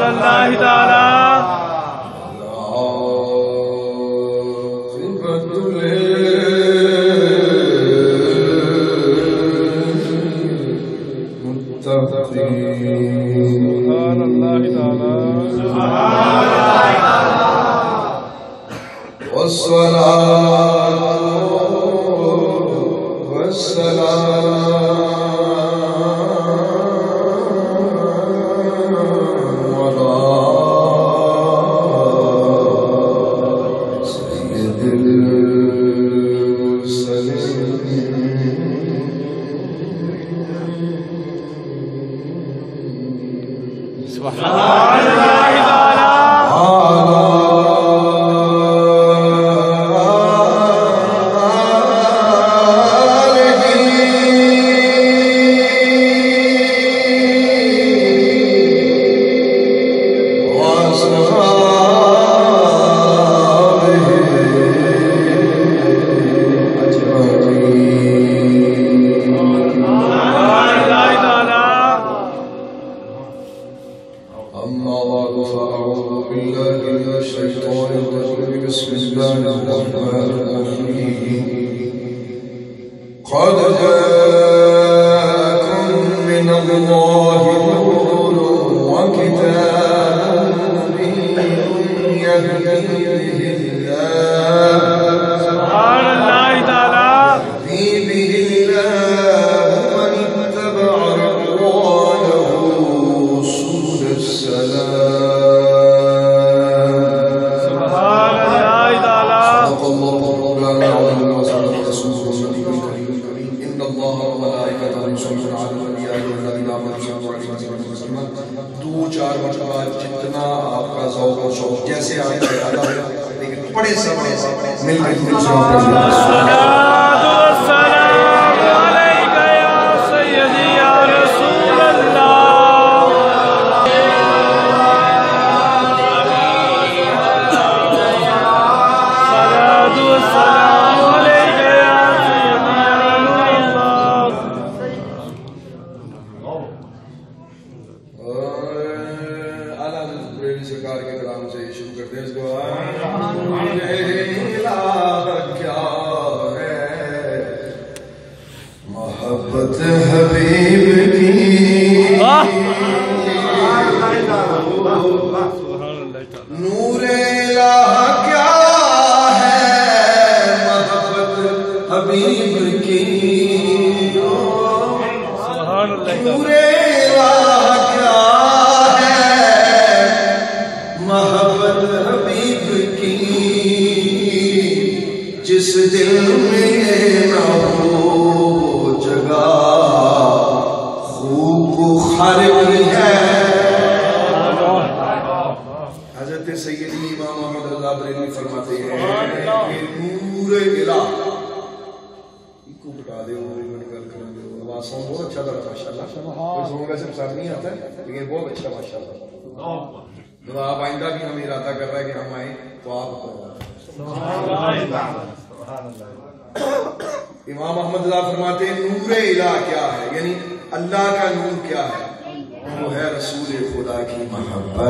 اللہ تعالی سبحان اللہ تعالی والصلاة والسلام على سيد المرسلين سبحان اللہ تعالی قد جاءكم من الله نور وكتاب مبين يهدي به الله سبحان اللہ تعالی يهدي به الله من اتبع رضوانه سبل السلام سبحان اللہ تعالی صدق الله مولانا العظيم وصدق رسوله النبي الكريم ان الله وملائكته يصلون على النبي يا ايها الذين امنوا صلوا عليه وسلم دو چار مرتبہ جتنا آپ کا ذوق و شوق جیسے آپ کا ارادہ ہو لیکن بڑے سے مل کے الصلاۃ والسلام علیک یا سیدی یا رسول اللہ الصلاۃ والسلام علیک یا سیدی یا رسول اللہ اعلیٰ سرکار کے کلام سے شروع کرتے ہیں اس کو کیا ہے محبت حبیب کی نور الہ کیا ہے محبت حبیب کی سبحان اللہ نور الہ کیا ہے محبت حبیب کی جس دل میں نہ ہو جگہ خوب خر کی ہے حضرت سیدی امام احمد رضا بریلوی فرماتے ہیں کہ نور الہ کو بتا دے آواز سون بہت اچھا لگا ماشاءاللہ کوئی سون ویسے پسند نہیں آتا ہے لیکن بہت اچھا ماشاءاللہ تو آپ آئندہ بھی ہمیں ارادہ کر رہا ہے کہ ہم آئیں تو آپ امام احمد رضا فرماتے ہیں نور الہ کیا ہے یعنی اللہ کا نور کیا ہے وہ ہے رسول خدا کی محبت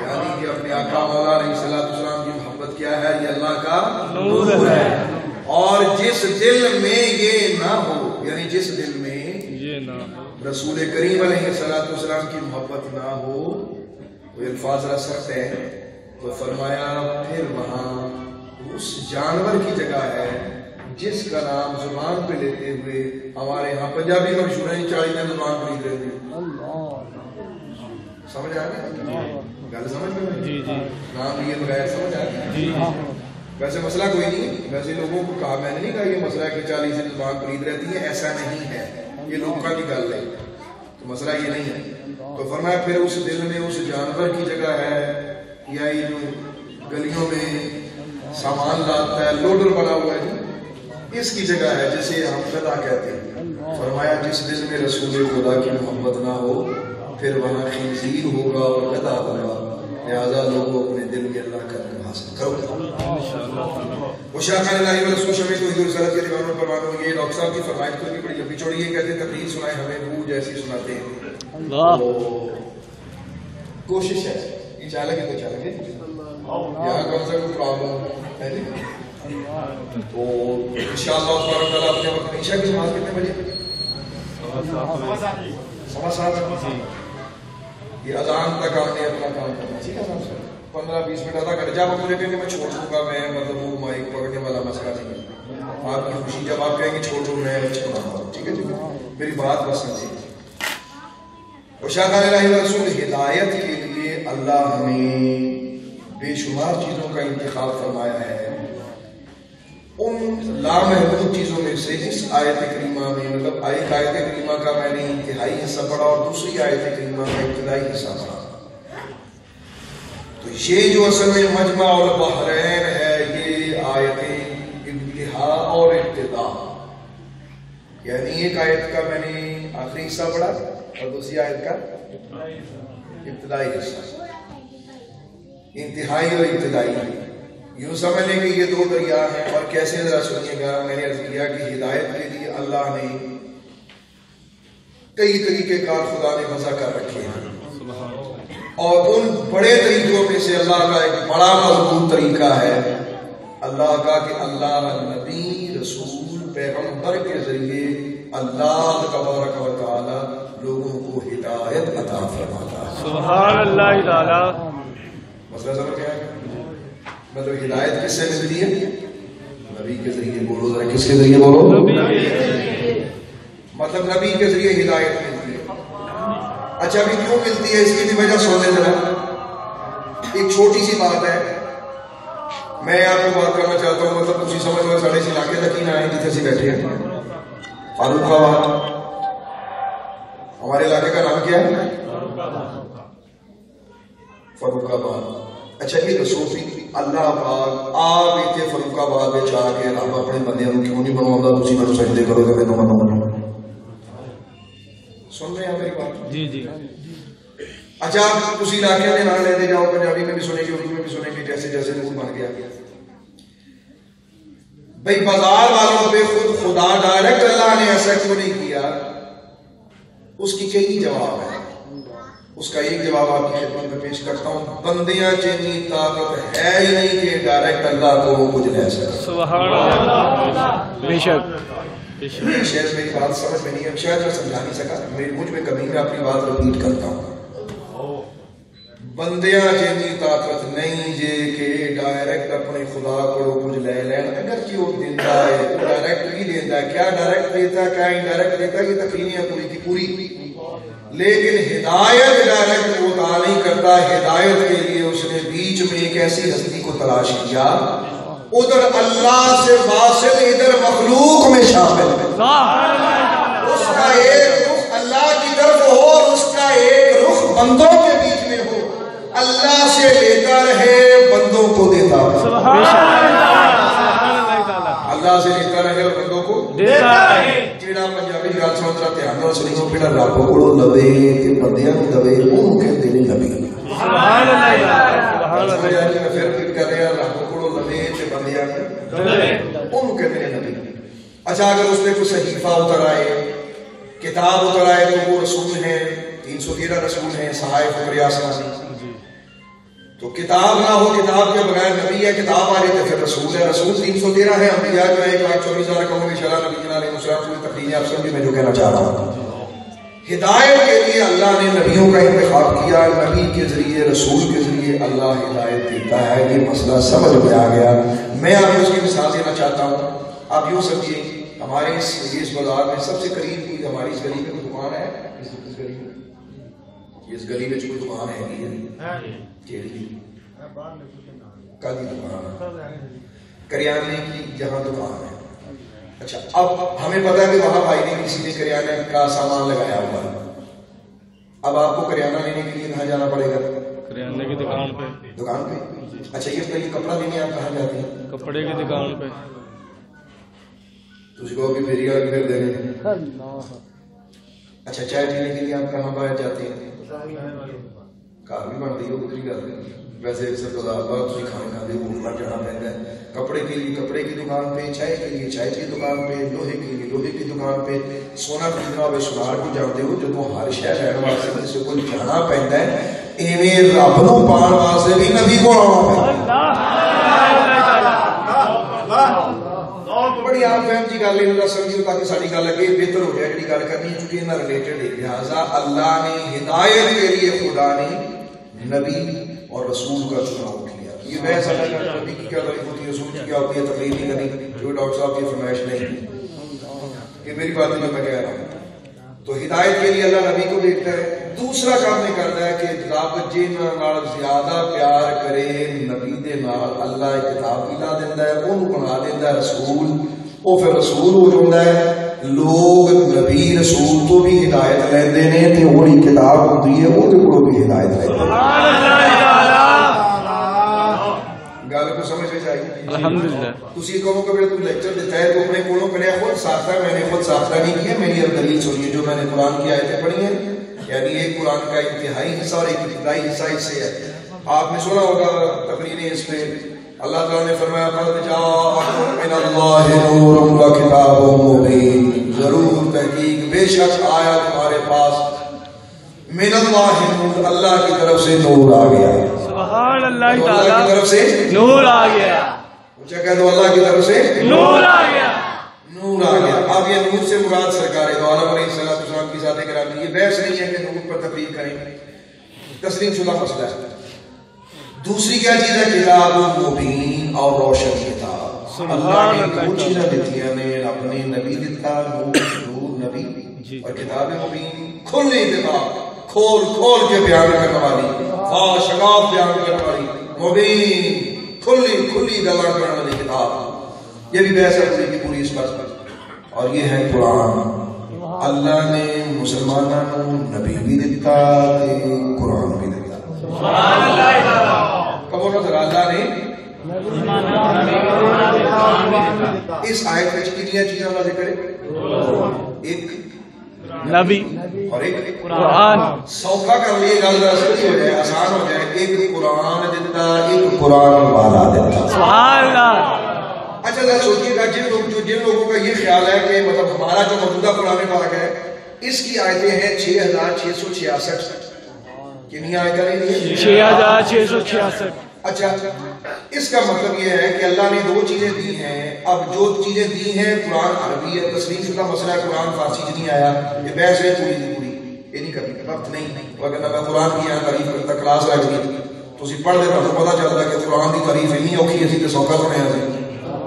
یعنی کہ اپنے آقا مولا علیہ السلام کی محبت کیا ہے یہ اللہ کا نور ہے اور جس دل میں یہ نہ ہو یعنی جس دل میں یہ نہ رسول کریم علیہ السلام کی محبت نہ ہو وہ الفاظ رس سکتے ہیں تو فرمایا پھر وہاں اس جانور کی جگہ ہے جس کا نام زبان پہ لیتے ہوئے ہمارے ہاں پنجابی مشہور ہے 40 دن زبان پہ لیتے ہوئے سمجھ آ گیا گل سمجھ میں جی جی نام لیے بغیر سمجھ آ گیا ویسے مسئلہ کوئی نہیں ویسے لوگوں کو کہا میں نے نہیں کہا یہ مسئلہ ہے کہ 40 دن زبان پہ رہتی ہے ایسا نہیں ہے یہ لوگوں کی گل ہے تو مسئلہ یہ نہیں ہے تو فرمایا پھر اس دل میں اس جانور کی جگہ ہے یا یہ جو گلیوں میں سامان لاتا ہے لوڈر بنا ہوا ہے اس کی جگہ ہے جسے ہم خدا کہتے ہیں فرمایا جس دل میں رسول خدا کی محبت نہ ہو پھر وہاں خنزیر ہوگا اور گدھا ہوگا لہذا لوگوں اپنے دل میں اللہ کا نام حاصل کرو وہ شاہ اللہ و رسول شمی تو حضور صلی کے دیوانوں پر مانو یہ ڈاکٹر صاحب کی فرمائش تو بڑی لمبی چوڑی ہے کہتے ہیں تقریر سنائے ہمیں وہ جیسی سناتے ہیں تو کوشش ہے یہ چالے گے تو چالیں گے یہاں کون سا کوئی پرابلم ہے تو انشاءاللہ تبارک تعالیٰ اپنے وقت عشاء کی نماز کتنے بجے 7:15 یہ اذان تک آپ نے اپنا کام کرنا ٹھیک ہے 15-20 منٹ ادا کر جب آپ مجھے کہیں کہ میں چھوڑ دوں گا میں مطلب وہ مائک پکڑنے والا مسئلہ نہیں ہے آپ کی خوشی جب آپ کہیں گے چھوڑ دوں میں چھوڑا ٹھیک ہے میری بات بس سمجھیے وشاء اللہ رسول ہدایت کے لیے اللہ ہمیں بے شمار چیزوں کا انتخاب فرمایا ہے ان لامحدود چیزوں میں سے اس آیت کریمہ میں مطلب ایک آیت کریمہ کا میں نے انتہائی حصہ پڑھا اور دوسری آیت کریمہ کا ابتدائی حصہ پڑھا تو یہ جو اصل میں مجمع البحرین ہے یہ آیتیں انتہا اور ابتدا یعنی ایک آیت کا میں نے آخری حصہ پڑھا اور دوسری آیت کا ابتدائی حصہ انتہائی اور ابتدائی یوں سمجھ لیں کہ یہ دو دریا ہیں اور کیسے ذرا سنیے گا میں نے عرض کیا کہ ہدایت کے لیے اللہ نے کئی طریقے کار خدا نے وضع کر رکھے ہیں اور ان بڑے طریقوں میں سے اللہ کا ایک بڑا مضبوط طریقہ ہے اللہ کا کہ اللہ نبی رسول پیغمبر کے ذریعے اللہ تبارک و تعالی لوگوں کو ہدایت عطا فرماتا ہے سبحان اللہ تعالی مسئلہ سمجھ گیا مطلب ہدایت کس سے ملتی ہے نبی کے ذریعے بولو ذرا کس کے ذریعے بولو مطلب نبی کے ذریعے ہدایت ملتی ہے اچھا ابھی کیوں ملتی ہے اس کی بھی وجہ سن لیں ذرا ایک چھوٹی سی بات ہے میں آپ کو بات کرنا چاہتا ہوں مطلب اسی سمجھ میں ساڑھے سے علاقے تک ہی نہ آئے جتنے سے بیٹھے ہیں فاروق آباد ہمارے علاقے کا نام کیا ہے فاروق آباد اچھا یہ دسو سی اللہ پاک آپ اتنے فاروق آباد میں جا کے رب اپنے بندے کیوں نہیں بنوا تھی میں سجدے کرو تو میں بناؤں سن رہے ہیں میری بات جی جی اچھا اسی علاقے میں نہ لیتے جاؤ پنجابی میں بھی سنیں گے اردو میں بھی سنیں گے جیسے جیسے ملک بن گیا بھائی بازار والوں پہ خود خدا ڈائریکٹ اللہ نے ایسا کیوں نہیں کیا اس کی کئی جواب ہے اس کا ایک جواب آپ کی خدمت میں پیش کرتا ہوں بندیاں چینی طاقت ہے ہی نہیں کہ ڈائریکٹ اللہ کو کچھ لے سکے سبحان اللہ بے شک شاید میری بات سمجھ میں نہیں ہے شاید میں سمجھا نہیں سکا مجھ میں کمی میں اپنی بات رپیٹ کرتا ہوں بندیاں چینی طاقت نہیں جے کہ ڈائریکٹ اپنے خدا کو کچھ لے لین اگر کیوں دیتا ہے ڈائریکٹ ہی دیتا ہے کیا ڈائریکٹ دیتا ہے کیا انڈائریکٹ دیتا ہے یہ تقریباً پوری کی پوری لیکن ہدایت ڈائریکٹ وہ عطا نہیں کرتا ہدایت کے لیے اس نے بیچ میں ایک ایسی ہستی کو تلاش کیا ادھر اللہ سے واصل ادھر مخلوق میں شامل ہے اس کا ایک رخ اللہ کی طرف ہو اور اس کا ایک رخ بندوں کے بیچ میں ہو اللہ سے لیتا رہے بندوں کو دیتا اللہ سے لیتا رہے اور بندوں کو دیتا رہے جیڑا پنجابی گل سن رہا دھیان نال سنی ہو پھر رب کولوں لوے تے بندیاں نوں دے اونوں کہندے نے نبی سبحان اللہ سبحان اللہ میں پھر ریپیٹ کر رہا رب کولوں لوے تے بندیاں نوں دے اونوں کہندے نے نبی اچھا اگر اس میں کوئی صحیفہ اتر آئے کتاب اتر آئے تو وہ رسول ہیں 313 رسول ہیں صحائف و ریاست تو کتاب نہ ہو کتاب کے بغیر نبی ہے کتاب آ رہی تو پھر رسول ہے رسول 313 ہے انبیاء جو ہے 1,24,000 قوموں کی شرح نبی علیہ السلام پوری تقریر آپ سمجھے میں جو کہنا چاہ رہا ہوں ہدایت کے لیے اللہ نے نبیوں کا انتخاب کیا نبی کے ذریعے رسول کے ذریعے اللہ ہدایت دیتا ہے یہ مسئلہ سمجھ میں آ گیا میں آپ کو اس کی مثال دینا چاہتا ہوں آپ یوں سمجھیے ہمارے اس بازار میں سب سے قریب کی ہماری اس گلی میں کوئی دکان ہے اس گلی میں کوئی دکان ہے کریانے کی جہاں دکان ہے اچھا اب ہمیں پتا ہے کہ وہاں بھائی نے کسی نے کریانے کا سامان لگایا ہوا ہے اب آپ کو کریانہ لینے کے لیے کہاں جانا پڑے گا کریانے کی دکان پہ اچھا یہ کپڑا لینے آپ کہاں جاتے ہیں کپڑے کی دکان پہ تجھ کو بھی میری آگے پھر دینے اچھا چائے پینے کے لیے آپ کہاں باہر جاتے ہیں گھر بھی بنتی ہے دوسری گل ویسے اکثر تھی کھانے کھانے ہوٹل جانا پڑتا ہے کپڑے کے لیے کپڑے کی دکان پہ چائے کے لیے چائے کی دکان پہ لوہے کے لیے لوہے کی دکان پہ سونا خریدنا ہو سونار کو جانتے ہو جب ہر شہر رہنے واسطے کسی کو جانا پہنتا ہے ایویں رب نو پان واسطے بھی نبی کو آنا بڑی عام فہم جی گل ہے سمجھو تاکہ ساری گل اگے بہتر ہو جائے جی گل کرنی چونکہ انہاں ریلیٹڈ ہے لہٰذا اللہ نے ہدایت کے لیے خدا نے نبی اور رسول کا چناؤ کیا یہ بحث ہے نبی کی کیا تعریف ہوتی ہے رسول کی کیا ہوتی ہے تقریر نہیں کرنی جو ڈاکٹر صاحب کی فرمائش نہیں یہ میری بات نہیں میں کہہ رہا ہوں تو ہدایت کے لیے اللہ نبی کو دیکھتا ہے دوسرا کام نہیں کرتا ہے کہ رب جن نال زیادہ پیار کرے نبی دے نال اللہ ایک کتاب بھی لا دیندا ہے اونوں بنا دیندا ہے رسول وہ پھر رسول ہو جاندا ہے لوگ نبی رسول تو بھی ہدایت لیندے نے تے اوہی کتاب ہوندی ہے وہ تے کولوں بھی ہدایت لیندے سبحان اللہ گل کو سمجھ میں آئی الحمدللہ تسی کہو کہ تم لیکچر دیتا ہے تو اپنے کولوں کرے خود ساختہ میں نے خود ساختہ نہیں کیا میری اب دلیل سنیے جو میں نے قرآن کی آیتیں پڑھی ہیں یعنی ایک قرآن کا انتہائی حصہ اور ایک ابتدائی حصہ اس سے ہے آپ نے سنا ہوگا تقریریں اس پہ اللہ تعالیٰ نے فرمایا قد جاءکم من اللہ نور و کتاب مبین ضرور تحقیق بے شک آیا تمہارے پاس من اللہ نور اللہ کی طرف سے نور آ گیا سبحان اللہ اللہ کی طرف سے نور آ گیا اچھا کہہ دو اللہ کی طرف سے نور آ گیا نور آ گیا اب یہ نور سے مراد سرکار دو عالم علیہ السلام کی ذات کرام یہ بحث نہیں ہے کہ نور پر تقریر کریں تسلیم شدہ مسئلہ ہے دوسری کیا چیز ہے کتاب مبین اور روشن کتاب اللہ نے دو چیزیں دیتی نے اپنے نبی دیتا نور نبی اور کتاب مبین کھلی کتاب کھول کھول کے بیان کرنے والی فاشقاف بیان کرنے والی مبین کھلی کھلی گلا کرنے والی کتاب یہ بھی بحث ہے پوری کی پوری اس پر اور یہ ہے قرآن اللہ نے مسلمانوں کو نبی بھی دیتا تے قرآن بھی دیتا سبحان اللہ کبو نظر اللہ نے اس آیت میں کتنی چیزیں اللہ ذکر ہے ایک نبی اور ایک قرآن سوکھا کر لیے گل رسمی ہو جائے آسان ہو جائے ایک قرآن دیتا ایک قرآن والا دیتا سبحان اللہ اچھا ذرا سوچیے گا جن لوگوں کا یہ خیال ہے کہ مطلب ہمارا جو موجودہ قرآن پاک ہے اس کی آیتیں ہیں 6666 کتنی آیتیں نہیں 6666 اچھا اس کا مطلب یہ ہے کہ اللہ نے دو چیزیں دی ہیں اب جو چیزیں دی ہیں قرآن عربی ہے تسلیم شدہ مسئلہ ہے قرآن فارسی سے نہیں آیا یہ بحث ہے پوری کی پوری یہ نہیں کرنی وقت نہیں اگر میں قرآن کی یہاں تعریف کرتا کلاس لگ گئی تو اسی پڑھ دیتا تو پتا چلتا کہ قرآن کی تعریف اتنی اوکھی اسی تے سوکھا سنے ہیں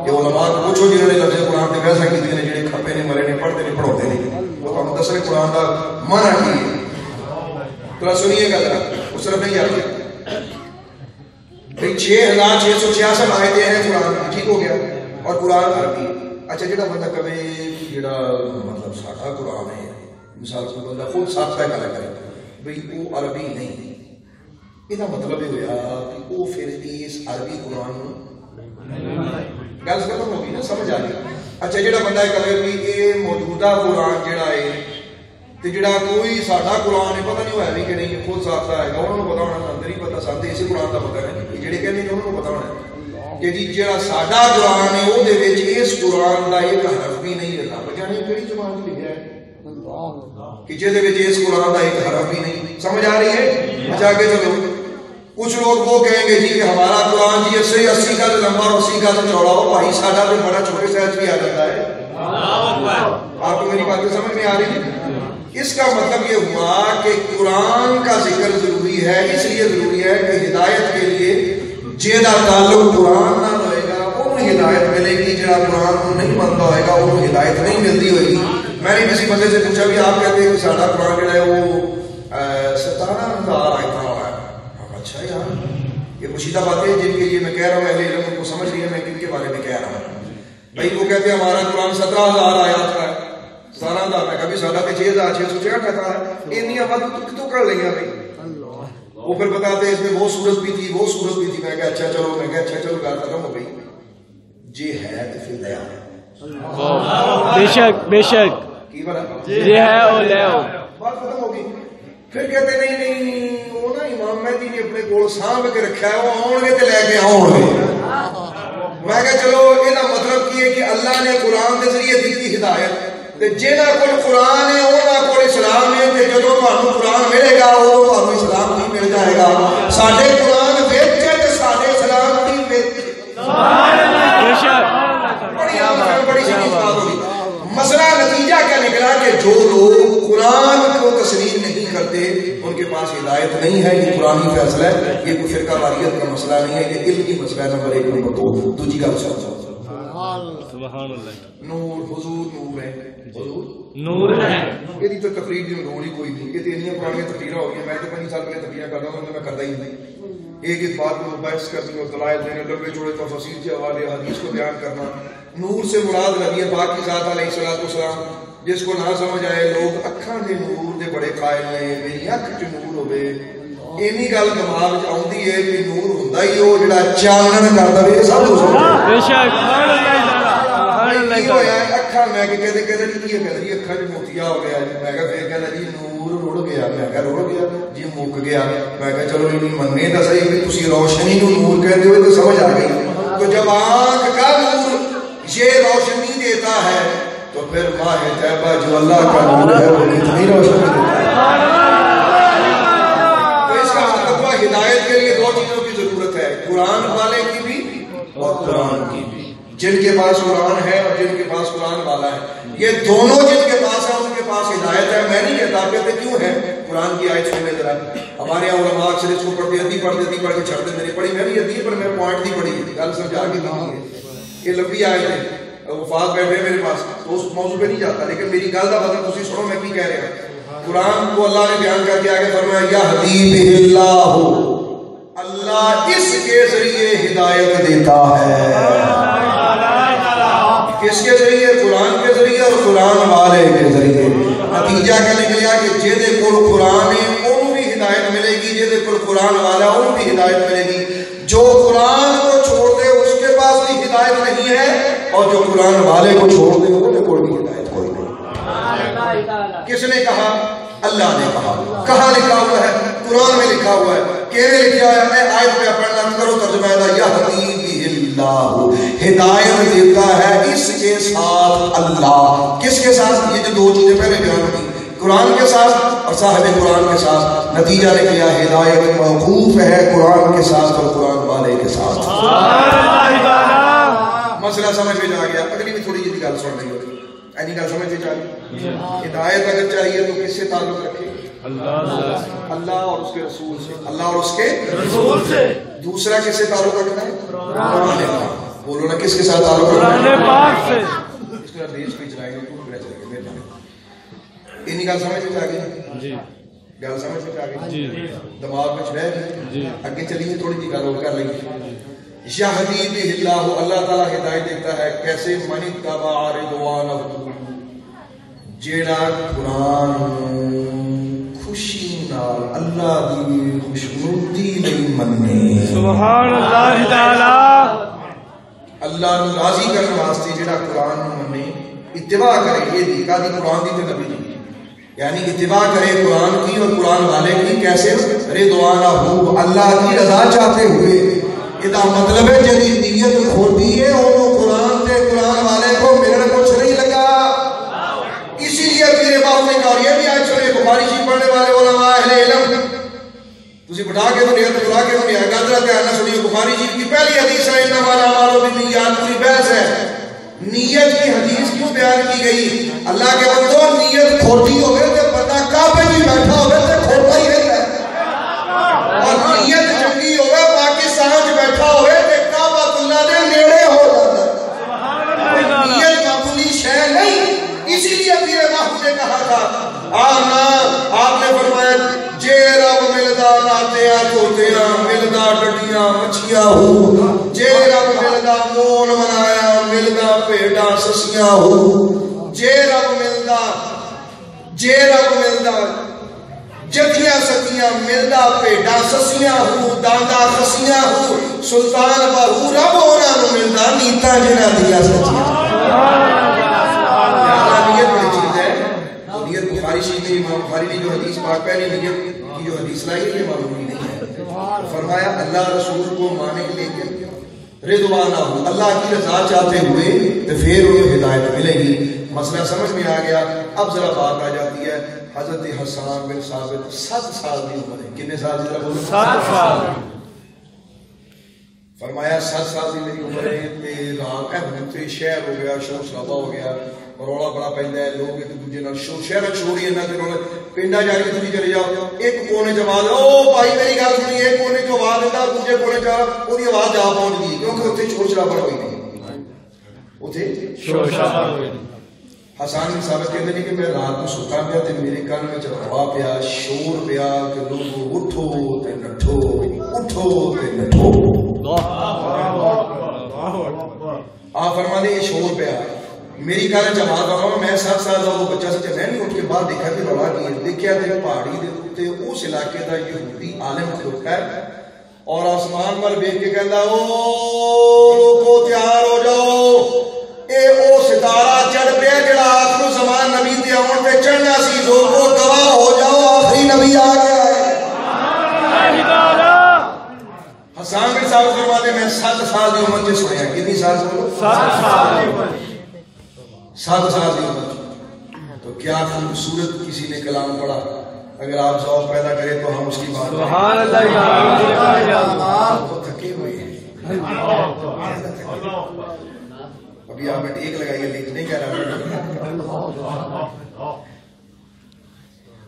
کہ علماء کو پوچھو جنہوں نے لفظ قرآن کے ویسا کی نے جڑے کھپے نے مرے نے پڑھتے نے پڑھاتے نے وہ تمہیں دس رہے قرآن کا معنی کی ہے تو سنیے گا ذرا اس طرف نہیں آتی 6666 آیتیں ہیں قرآن کی ٹھیک ہو گیا اور قرآن عربی اچھا جڑا بندہ کبھی جڑا مطلب ساڈا قرآن ہے مثال کو بندہ خود ساختہ گل کرے بھئی وہ عربی نہیں یہ مطلب یہ ہوا کہ وہ پھر اس عربی قرآن گل ختم ہو گئی نا سمجھ آ گئی اچھا جڑا بندہ کہے بھی یہ موجودہ قرآن جڑا ہے تے جڑا کوئی ساڈا قرآن ہے پتہ نہیں ہوا بھی کہ نہیں خود ساختہ ہے انہوں نے پتا ہونا اندر ہی پتا سانتے اسی قرآن کا پتا ہے جڑے کہنے انہوں کو پتا ہونا کہ جی جڑا ساڈا قرآن ہے وہ دے وچ اس قرآن دا ایک حرف بھی نہیں رہتا بجانے کیڑی زبان وچ لکھیا ہے کہ جے دے وچ اس قرآن دا ایک حرف بھی نہیں سمجھ آ رہی ہے اچھا آگے چلو کچھ لوگ وہ کہیں گے جی کہ ہمارا قرآن جی 80 کا لمبا اور 80 کا چوڑا ہو بھائی ساڈا تو بڑا چھوٹے سائز بھی آ جاتا ہے آپ کو میری باتیں سمجھ میں آ رہی ہے اس کا مطلب یہ ہوا کہ قرآن کا ذکر ضروری ہے اس لیے ضروری ہے کہ ہدایت کے لیے جیدہ تعلق قرآن نہ ہوئے گا انہوں ہدایت ملے گی جہاں قرآن کو نہیں مانتا ہوئے گا انہوں ہدایت نہیں ملتی ہوئے گی میں نے کسی بندے سے پوچھا بھی آپ کہتے ہیں کہ ساڈا قرآن جو ہے وہ 17,000 آیتیں والا ہے اچھا یار یہ پوشیدہ باتیں جن کے لیے میں کہہ رہا ہوں اہل علم کو سمجھ رہی ہے میں کن کے بارے میں کہہ رہا ہوں بھائی وہ کہتے ہیں ہمارا قرآن 17,000 آیات کا ہے 17,000 میں کبھی سادہ پہ 6,666 کہتا ہے اتنی آباد تو کر لیں گے بھائی وہ پھر بتاتے ہیں اس میں وہ صورت بھی تھی وہ صورت بھی تھی میں کہا اچھا چلو میں کہا اچھا چلو گال ختم ہو گئی جی ہے تو پھر لیا بے شک بے شک کی بنا جی ہے اور لے آؤ بات ختم ہو گئی پھر کہتے نہیں وہ نا امام مہدی نے اپنے کول سانبھ کے رکھا ہے، وہ آؤ گے تو لے کے آؤ گے۔ میں کہا چلو یہ مطلب کی ہے کہ اللہ نے قرآن کے ذریعے دیتی ہدایت، جنہاں کول قرآن ہے انہاں کول اسلام ہے، تے جدوں تانوں قرآن ملے گا ادوں تانوں اسلام نہیں مل جائے گا۔ ساڈے قرآن وچ ہے تے ساڈے اسلام نہیں وچ۔ سبحان اللہ۔ بڑی سیدھی بات ہوئی۔ مسئلہ نتیجہ کیا نکلا کہ جو لوگ قرآن کو تسلیم نہیں کرتے ان کے پاس ہدایت نہیں ہے، یہ قرآنی فیصلہ ہے، یہ کوئی فرقہ واریت کا مسئلہ نہیں ہے، یہ علم کی مسئلہ ہے۔ نمبر 1 نمبر 2 دوسری گل سمجھو، سبحان اللہ، نور حضور نور ہے، حضور نور ہے۔ یہ تو تقریر کی لوڑ ہی کوئی نہیں، یہ تو اتنی پرانی تقریر ہو گئی، میں تو 5 سال پہلے تقریر کرتا ہوں، میں کرتا ہی نہیں۔ ایک اس بات کو بحث کرنی اور دلائل دینے، لمبے چوڑے تفصیل کے حوالے حدیث کو بیان کرنا۔ نور سے مراد نبی پاک کی ذات علیہ الصلوۃ والسلام، جس کو نہ سمجھ آئے لوگ اکھاں دے نور دے بڑے قائل نے، میری اکھ چ نور ہوے، اینی گل دماغ وچ آندی ہے کہ نور ہوندا ہی او جڑا چانن کردا وے، سب کچھ بے شک سبحان اللہ سبحان اللہ۔ کی ہویا اکھاں میں کہ کہتے کی ہے کہ اکھاں وچ موتیا ہو گیا، میں کہا پھر کہندا جی نور رڑ گیا، میں کہا رڑ گیا جی مک گیا، میں کہا چلو یہ مننے تے صحیح کہ تسی روشنی کو نور کہتے ہو تو سمجھ آ گئی۔ تو جب آنکھ کا نور یہ روشنی دیتا ہے تو پھر ماہ طیبہ جو اللہ کا نور ہے وہ کتنی روشنی دیتا ہے۔ تو اس کا مطلب ہدایت کے لیے 2 چیزوں کی ضرورت ہے، قرآن والے کی بھی اور قرآن کی بھی۔ جن کے پاس قرآن ہے اور جن کے پاس قرآن والا ہے، یہ دونوں جن کے پاس ہیں ان کے پاس ہدایت ہے۔ میں نہیں کہتا، کہتے کیوں ہے؟ قرآن کی آیت سننے ذرا، ہمارے یہاں علماء اکثر اس کو پڑھتے ادھی پڑھ کے چھڑ دیتے، نہیں پڑھی، میں بھی ادھی پر میں پوائنٹ نہیں پڑھی، گل سمجھا کے نہیں ہے، یہ لمبی آیت ہے، وفات بیٹھے میرے پاس تو اس موضوع پہ نہیں جاتا، لیکن میری گل کا مطلب تسی سنو میں کی کہہ رہا ہوں۔ قرآن کو اللہ نے بیان کر کے آگے فرمایا یہدی بہ اللہ، اللہ اس کے ذریعے ہدایت دیتا ہے۔ کس کے ذریعے؟ قرآن کے ذریعے اور قرآن والے کے ذریعے۔ نتیجہ کیا نکلیا کہ جہدے کول قرآن ہے انہوں بھی ہدایت ملے گی، جہدے کول قرآن والا انہوں بھی ہدایت ملے گی۔ جو قرآن کو چھوڑ دے اس کے پاس بھی ہدایت نہیں ہے، اور جو قرآن والے کو چھوڑ دے انہیں کوئی بھی ہدایت کوئی نہیں۔ کس نے کہا؟ اللہ نے کہا۔ کہاں لکھا ہوا ہے؟ قرآن میں لکھا ہوا ہے۔ کیویں لکھا ہے؟ میں آیت پہ پڑھنا کرو ترجمہ ہے، یہدی بہ اللہ، ہدایت دیتا ہے اس کے ساتھ اللہ۔ کس کے ساتھ؟ یہ جو 2 چیزیں پہلے بیان کی، قرآن کے ساتھ اور صاحب قرآن کے ساتھ۔ نتیجہ نکلا ہدایت موقوف ہے قرآن کے ساتھ اور قرآن والے کے ساتھ۔ مسئلہ سمجھ میں آ گیا؟ اگلی بھی تھوڑی جی گل سن رہی ہوگی، اینی گل سمجھ میں چاہیے۔ ہدایت اگر چاہیے تو کس سے تعلق رکھے؟ اللہ اور اس کے رسول سے، اللہ اور اس کے رسول سے۔ دوسرا کس سے تعلق رکھنا ہے؟ قرآن پاک۔ بولو نا کس کے ساتھ تعلق رکھنا ہے؟ قرآن پاک سے۔ اس کا دیش بھی چلائیں گے، تو پھر چلیں گے۔ اینی گل سمجھ میں آ گئی؟ جی گل سمجھ میں آ گئی؟ جی دماغ میں رہ گئی؟ جی آگے چلیے تھوڑی سی گل اور کر لیں گے۔ یہدی بہ اللہ، اللہ تعالیٰ ہدایت دیتا ہے کیسے؟ من اتبع رضوانہ، جیڑا قرآن خوشی نال اللہ دی خوشنودی لئی مننے۔ سبحان اللہ تعالی، اللہ نو راضی کرنے واسطے جیڑا قرآن نو مننے، اتباع کرے، یہ دی قرآن دی تے نبی دی، یعنی اتباع کرے قرآن کی اور قرآن والے کی۔ کیسے؟ رضوانہ، اللہ کی رضا چاہتے ہوئے۔ یہ مطلب ہے جدی نیت کھوٹی ہے انہوں قرآن تے قرآن والے کو میرے کچھ نہیں لگا۔ اسی لیے پیر باپ نے کہا، یہ بھی آج چلے بخاری شریف پڑھنے والے علماء اہل علم تسی بٹھا کے دنیا تو بلا کے دنیا گادرہ تے آنا سنیے۔ بخاری شریف کی پہلی حدیث ہے انما الاعمال بالنیات، پوری بحث ہے نیت کی حدیث کیوں بیان کی گئی؟ اللہ کے بندو نیت کھوٹی ہوئے تے بندہ کعبے میں بیٹھا ہوئے تے کھوٹا ہی رہتا ہے، اور نیت چنگی ہوئے پاکستان میں بیٹھا ہوئے تے کعبۃ اللہ دے نیڑے ہو جاتا ہے۔ نیت معمولی شے نہیں، اسی لیے پیر باپ نے کہا تھا آنا، آپ نے فرمایا جے رب ملدا ناتیاں توتیاں، ملدا ڈڈیاں مچھیاں ہو، جے رب ملدا مون منایا، ملدا پیڑاں سسیاں ہو، جے رب ملدا جتیاں سکیاں، ملدا پیڑاں سسیاں ہو، داندا خسیاں ہو، سلطان بہو رب ہونا نو ملدا نیتا جنہ دیا سچیاں۔ نیت بڑی چیز ہے۔ نیت بخاری شریف میں امام بخاری نے جو حدیث پاک پہلی نیت کی جو حدیث لائی ہے یہ معلوم ہی نہیں ہے. فرمایا اللہ رسول کو مانے لیکن رضوانہ ہو، اللہ کی رضا چاہتے ہوئے تو پھر انہیں ہدایت ملے گی. مسئلہ سمجھ میں آ گیا. اب ذرا بات آ جاتی ہے حضرت حسان بن ثابت 7 سال کی عمر ہے. کتنے سال کی عمر؟ 7 سال. فرمایا 7 سال کی میری عمر ہے تے رات ہے شہر ہو گیا، شور شرابہ ہو گیا، رولا بڑا پہنتا ہے، لوگ ایک دوسرے نال شہر چھوڑی انہاں تے رولا پنڈا جا کے تسی چلے جاؤ، ایک کونے چ آواز او بھائی میری گل سنی، ایک کونے چ آواز دیتا دوسرے کونے چ اودی آواز جا پہنچ گئی کیونکہ اوتھے شور شرابہ ہوئی نہیں، اوتھے شور شرابہ ہوئی. حسان بن ثابت کہتے ہیں کہ میں رات کو ستا پیا تے میرے کان وچ روا پیا، شور پیا کہ لوگ اٹھو تے نٹھو، اٹھو تے نٹھو. آپ فرما دے یہ شور پیا میری کان وچ آواز آ، میں 7 سال دا وہ بچہ سی، میں نہیں اٹھ کے باہر دیکھا کہ رولا کی ہے. دیکھیا تے پہاڑی دے اوتے اس علاقے دا یہودی عالم کھڑوتا ہے اور آسمان پر دیکھ کے کہندا او لوگو تیار ہو جاؤ، اے او ستارہ چڑھ پیا جڑا آخر زمان نبی تے آن تے چڑھنا سی، لوگو گواہ ہو جاؤ آخری نبی آ گیا ہے. حسان بن ثابت فرماتے میں 7 سال کی عمر سے سنیا. کتنی سال سے؟ 7 سال کی عمر. 7 سال کی عمر. تو کیا خوبصورت کسی نے کلام پڑھا. اگر آپ ذوق پیدا کریں تو ہم اس کی بات سبحان اللہ تو تھکے ہوئے ہیں. ابھی آپ نے ٹیک لگائیے لیکن نہیں کہہ رہا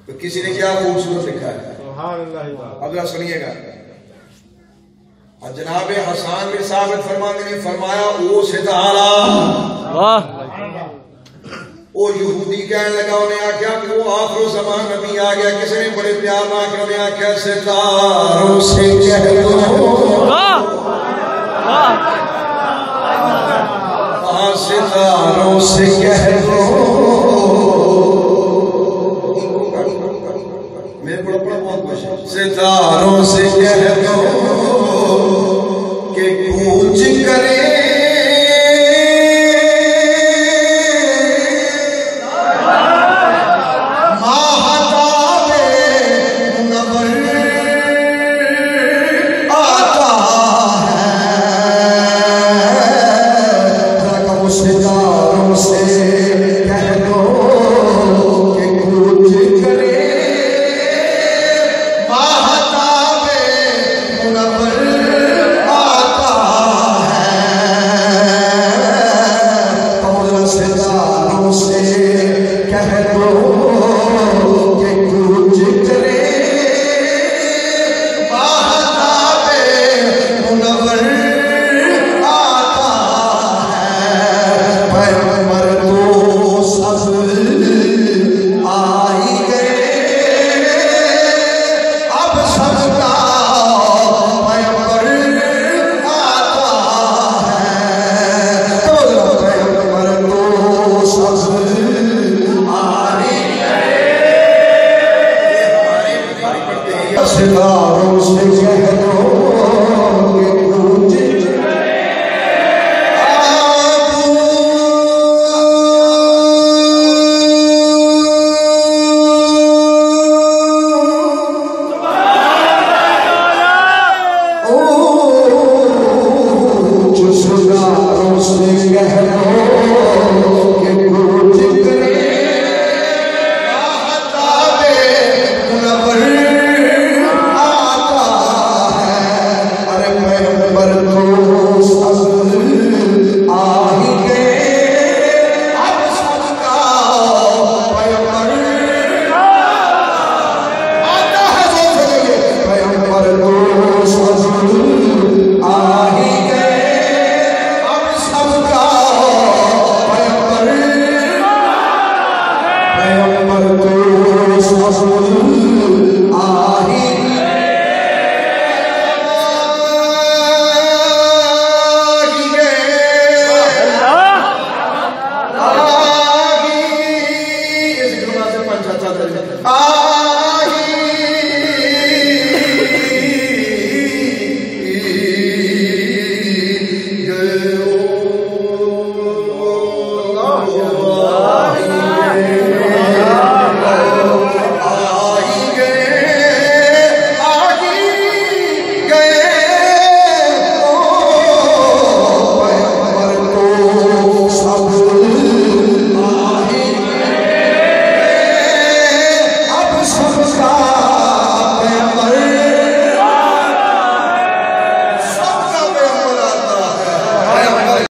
تو کسی نے کیا خوبصورت لکھا ہے. اب ذرا سنیے گا. جناب حسان بن ثابت فرماتے نے فرمایا او ستارہ او یہودی کہنے لگا، انہیں آکھیا کہ وہ آخر زمان نبی آ گیا. کسی نے بڑے پیار نہ آکھیا، انہیں آکھیا ستاروں سے کہہ دو، ستاروں سے کہہ دو، میرے بڑا بڑا بہت خوش ہے. ستاروں سے کہہ دو کہ کوچ کرے Yes.